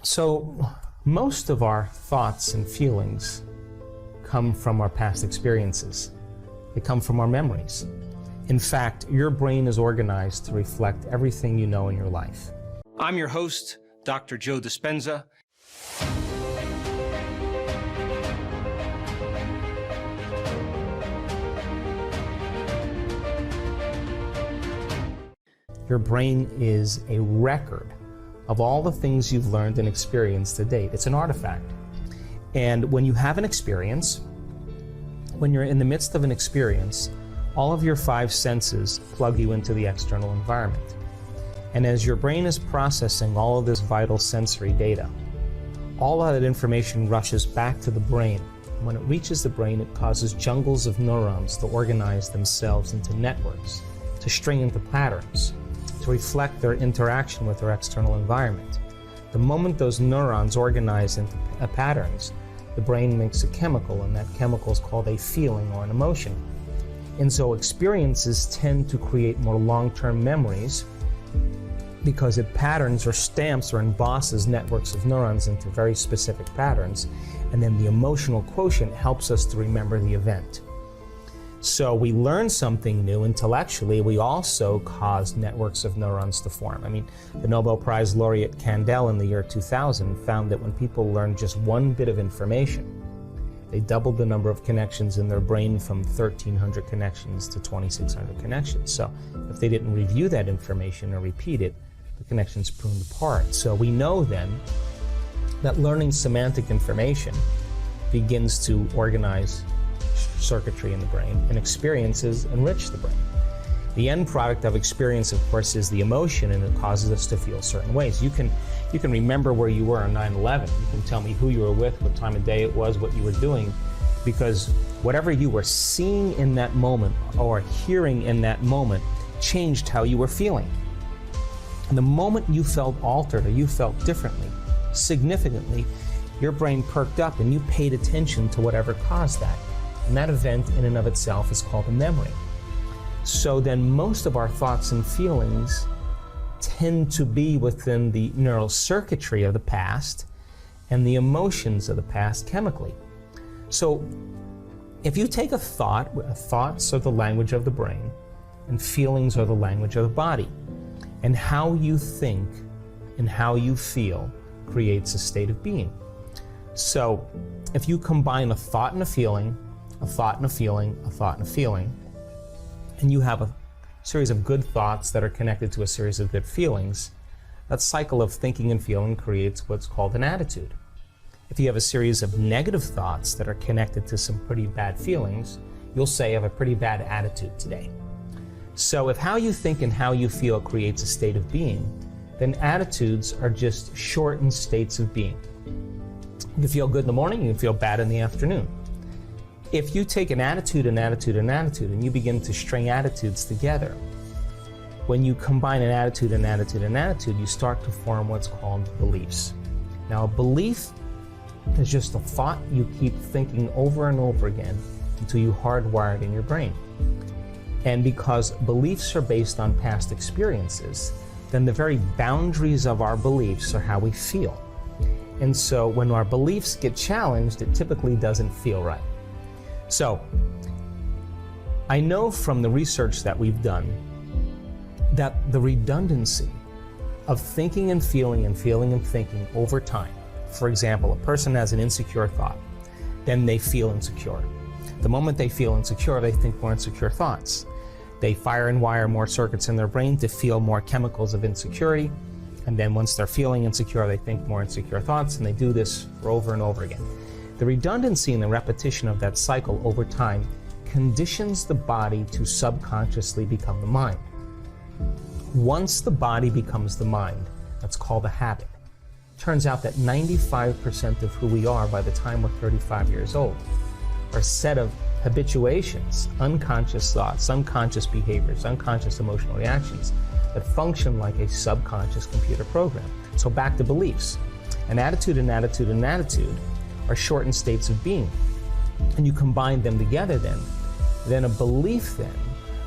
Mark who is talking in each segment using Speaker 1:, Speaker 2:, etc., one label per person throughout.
Speaker 1: So most of our thoughts and feelings come from our past experiences. They come from our memories. In fact, your brain is organized to reflect everything you know in your life. I'm your host, Dr. Joe Dispenza. Your brain is a record of all the things you've learned and experienced to date. It's an artifact. And when you have an experience, when you're in the midst of an experience, all of your five senses plug you into the external environment. And as your brain is processing all of this vital sensory data, all of that information rushes back to the brain. When it reaches the brain, it causes jungles of neurons to organize themselves into networks, to string into patterns, to reflect their interaction with their external environment. The moment those neurons organize into patterns, the brain makes a chemical, and that chemical is called a feeling or an emotion. And so experiences tend to create more long-term memories because it patterns or stamps or embosses networks of neurons into very specific patterns, and then the emotional quotient helps us to remember the event. So we learn something new intellectually, we also cause networks of neurons to form. I mean, the Nobel Prize laureate Kandel in the year 2000 found that when people learn just one bit of information, they doubled the number of connections in their brain from 1,300 connections to 2,600 connections. So if they didn't review that information or repeat it, the connections pruned apart. So we know then that learning semantic information begins to organize circuitry in the brain, and experiences enrich the brain. The end product of experience, of course, is the emotion, and it causes us to feel certain ways. You can remember where you were on 9/11. You can tell me who you were with, what time of day it was, what you were doing, because whatever you were seeing in that moment or hearing in that moment changed how you were feeling. And the moment you felt altered or you felt differently, significantly, your brain perked up and you paid attention to whatever caused that. And that event in and of itself is called a memory. So then most of our thoughts and feelings tend to be within the neural circuitry of the past and the emotions of the past chemically. So if you take a thought, thoughts are the language of the brain and feelings are the language of the body. And how you think and how you feel creates a state of being. So if you combine a thought and a feeling, a thought and a feeling, a thought and a feeling, and you have a series of good thoughts that are connected to a series of good feelings, that cycle of thinking and feeling creates what's called an attitude. If you have a series of negative thoughts that are connected to some pretty bad feelings, you'll say you have a pretty bad attitude today. So if how you think and how you feel creates a state of being, then attitudes are just shortened states of being. You can feel good in the morning, you can feel bad in the afternoon. If you take an attitude, an attitude, an attitude, and you begin to string attitudes together, when you combine an attitude, an attitude, an attitude, you start to form what's called beliefs. Now, a belief is just a thought you keep thinking over and over again until you hardwire it in your brain. And because beliefs are based on past experiences, then the very boundaries of our beliefs are how we feel. And so when our beliefs get challenged, it typically doesn't feel right. So, I know from the research that we've done that the redundancy of thinking and feeling and feeling and thinking over time, for example, a person has an insecure thought, then they feel insecure. The moment they feel insecure, they think more insecure thoughts. They fire and wire more circuits in their brain to feel more chemicals of insecurity, and then once they're feeling insecure, they think more insecure thoughts, and they do this for over and over again. The redundancy and the repetition of that cycle over time conditions the body to subconsciously become the mind. Once the body becomes the mind, that's called a habit. Turns out that 95% of who we are by the time we're 35 years old are a set of habituations, unconscious thoughts, unconscious behaviors, unconscious emotional reactions that function like a subconscious computer program. So back to beliefs. An attitude, an attitude, an attitude are shortened states of being. And you combine them together then a belief then,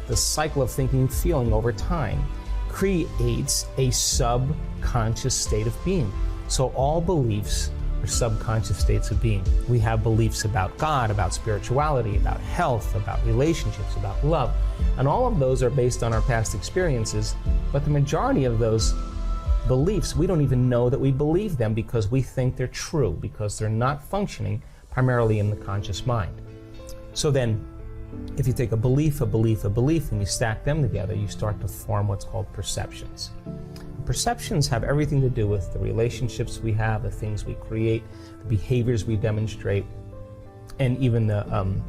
Speaker 1: the cycle of thinking and feeling over time, creates a subconscious state of being. So all beliefs are subconscious states of being. We have beliefs about God, about spirituality, about health, about relationships, about love, and all of those are based on our past experiences, but the majority of those beliefs, we don't even know that we believe them because we think they're true, because they're not functioning primarily in the conscious mind. So then, if you take a belief, and you stack them together, you start to form what's called perceptions. Perceptions have everything to do with the relationships we have, the things we create, the behaviors we demonstrate, and even the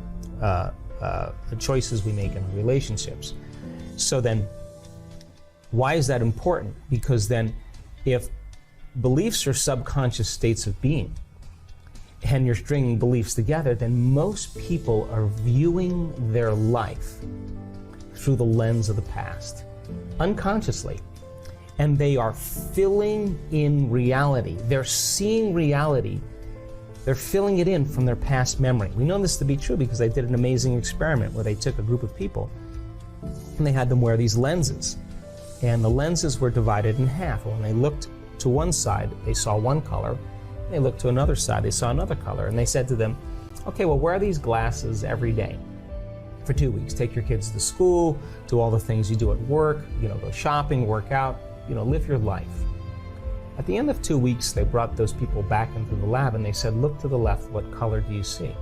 Speaker 1: choices we make in our relationships. So then, why is that important? Because then, if beliefs are subconscious states of being, and you're stringing beliefs together, then most people are viewing their life through the lens of the past, unconsciously. And they are filling in reality. They're seeing reality. They're filling it in from their past memory. We know this to be true because they did an amazing experiment where they took a group of people and they had them wear these lenses. And the lenses were divided in half. When they looked to one side, they saw one color. They looked to another side, they saw another color. And they said to them, okay, well, wear these glasses every day for 2 weeks. Take your kids to school, do all the things you do at work, go shopping, work out, live your life. At the end of 2 weeks, they brought those people back into the lab and they said, look to the left, what color do you see?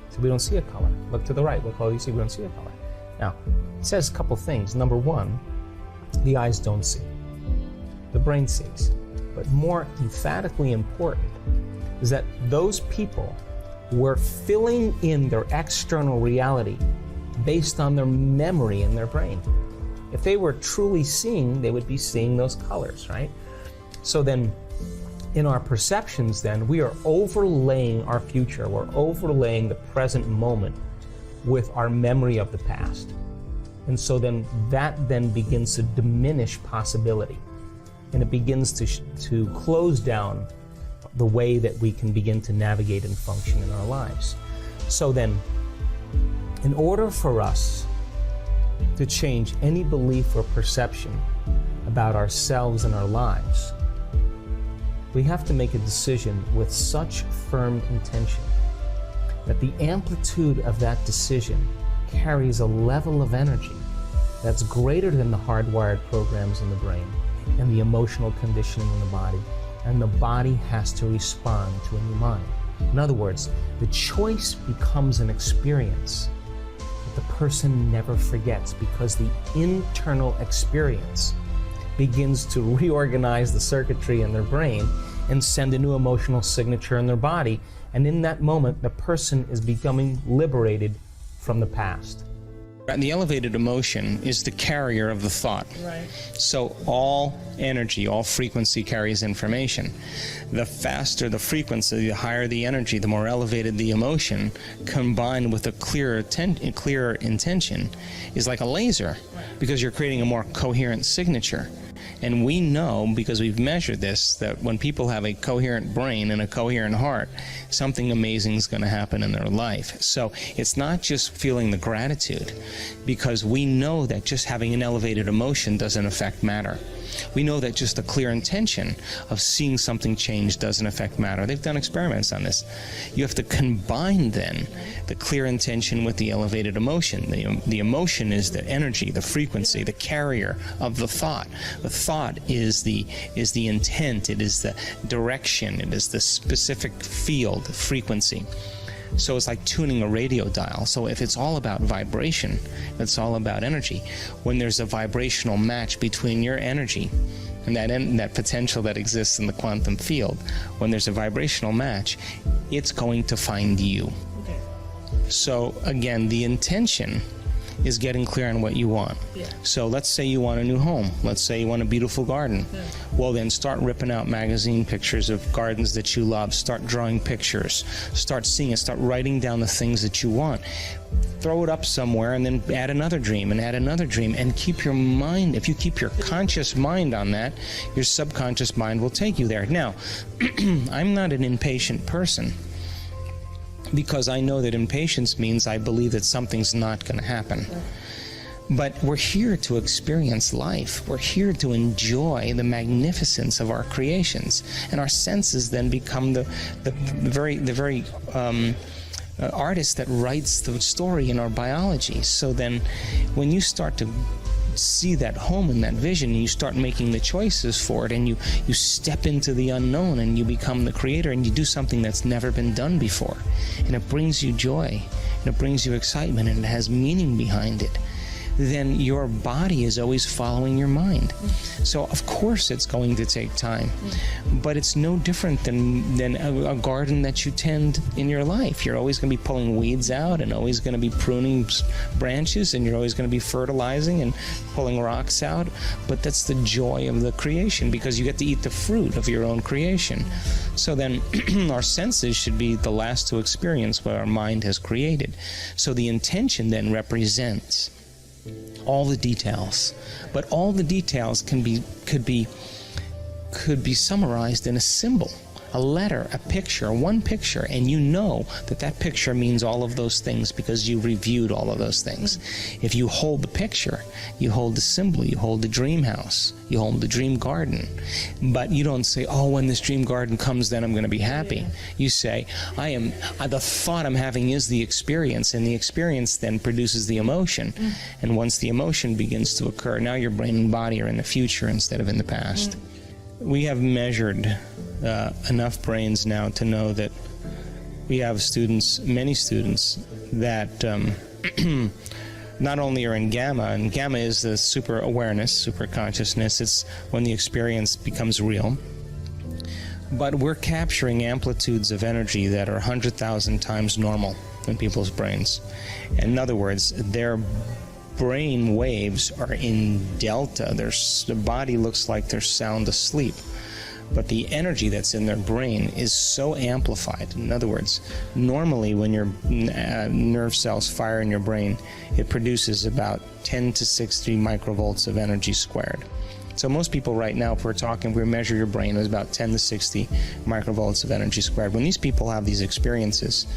Speaker 1: So we don't see a color. Look to the right, what color do you see? We don't see a color. Now, it says a couple things. Number one, the eyes don't see. The brain sees. But more emphatically important is that those people were filling in their external reality based on their memory in their brain. If they were truly seeing, they would be seeing those colors, right? So then, in our perceptions then, we are overlaying our future. We're overlaying the present moment with our memory of the past. And so then, that then begins to diminish possibility. And it begins to close down the way that we can begin to navigate and function in our lives. So then, in order for us to change any belief or perception about ourselves and our lives, we have to make a decision with such firm intention that the amplitude of that decision carries a level of energy that's greater than the hardwired programs in the brain and the emotional conditioning in the body, and the body has to respond to a new mind. In other words, the choice becomes an experience that the person never forgets because the internal experience begins to reorganize the circuitry in their brain and send a new emotional signature in their body, and in that moment, the person is becoming liberated from the past.
Speaker 2: The elevated emotion is the carrier of the thought.
Speaker 3: Right.
Speaker 2: So all energy, all frequency carries information. The faster the frequency, the higher the energy, the more elevated the emotion, combined with a clearer intention, is like a laser, because you're creating a more coherent signature. And we know, because we've measured this, that when people have a coherent brain and a coherent heart, something amazing is going to happen in their life. So it's not just feeling the gratitude, because we know that just having an elevated emotion doesn't affect matter. We know that just a clear intention of seeing something change doesn't affect matter. They've done experiments on this. You have to combine then the clear intention with the elevated emotion. The emotion is the energy, the frequency, the carrier of the thought. The thought is the intent, it is the direction, it is the specific field, frequency. So it's like tuning a radio dial. So if it's all about vibration, it's all about energy. When there's a vibrational match between your energy and that potential that exists in the quantum field, when there's a vibrational match, it's going to find you.
Speaker 3: Okay.
Speaker 2: So again, the intention is getting clear on what you want.
Speaker 3: Yeah.
Speaker 2: So let's say you want a new home. Let's say you want a beautiful garden.
Speaker 3: Yeah.
Speaker 2: Well, then start ripping out magazine pictures of gardens that you love. Start drawing pictures. Start seeing it. Start writing down the things that you want. Throw it up somewhere and then add another dream and add another dream, and keep your mind, if you keep your conscious mind on that, your subconscious mind will take you there. Now, I'm not an impatient person, because I know that impatience means I believe that something's not going to happen. But we're here to experience life. We're here to enjoy the magnificence of our creations, and our senses then become the very artist that writes the story in our biology. So then, when you start to see that home and that vision, and you start making the choices for it, and you step into the unknown, and you become the creator, and you do something that's never been done before, and it brings you joy, and it brings you excitement, and it has meaning behind it, then your body is always following your mind. So of course it's going to take time, but it's no different than a garden that you tend in your life. You're always going to be pulling weeds out, and always going to be pruning branches, and you're always going to be fertilizing and pulling rocks out, but that's the joy of the creation, because you get to eat the fruit of your own creation. So then our senses should be the last to experience what our mind has created. So the intention then represents all the details, but all the details could be summarized in a symbol, a letter, a picture, one picture, and you know that picture means all of those things because you reviewed all of those things. If you hold the picture, you hold the symbol, you hold the dream house, you hold the dream garden, but you don't say, oh, when this dream garden comes, then I'm going to be happy. You say, the thought I'm having is the experience, and the experience then produces the emotion, and once the emotion begins to occur, now your brain and body are in the future instead of in the past. We have measured enough brains now to know that we have students, many students, that not only are in gamma, and gamma is the super awareness, super consciousness, it's when the experience becomes real, but we're capturing amplitudes of energy that are 100,000 times normal in people's brains. In other words, their brain waves are in delta. The body looks like they're sound asleep, but the energy that's in their brain is so amplified. In other words, normally when your nerve cells fire in your brain, it produces about 10 to 60 microvolts of energy squared. So most people right now, if we measure your brain, is about 10 to 60 microvolts of energy squared. When these people have these experiences,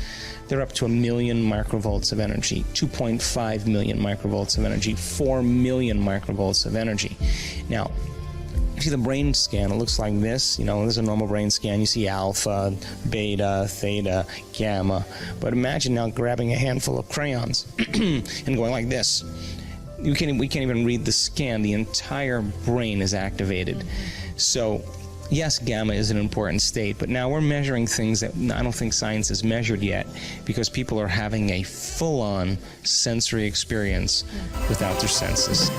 Speaker 2: they're up to 1 million microvolts of energy, 2.5 million microvolts of energy, 4 million microvolts of energy. Now, see the brain scan, it looks like this. This is a normal brain scan. You see alpha, beta, theta, gamma. But imagine now grabbing a handful of crayons and going like this. We can't even read the scan. The entire brain is activated. So yes, gamma is an important state, but now we're measuring things that I don't think science has measured yet, because people are having a full-on sensory experience without their senses.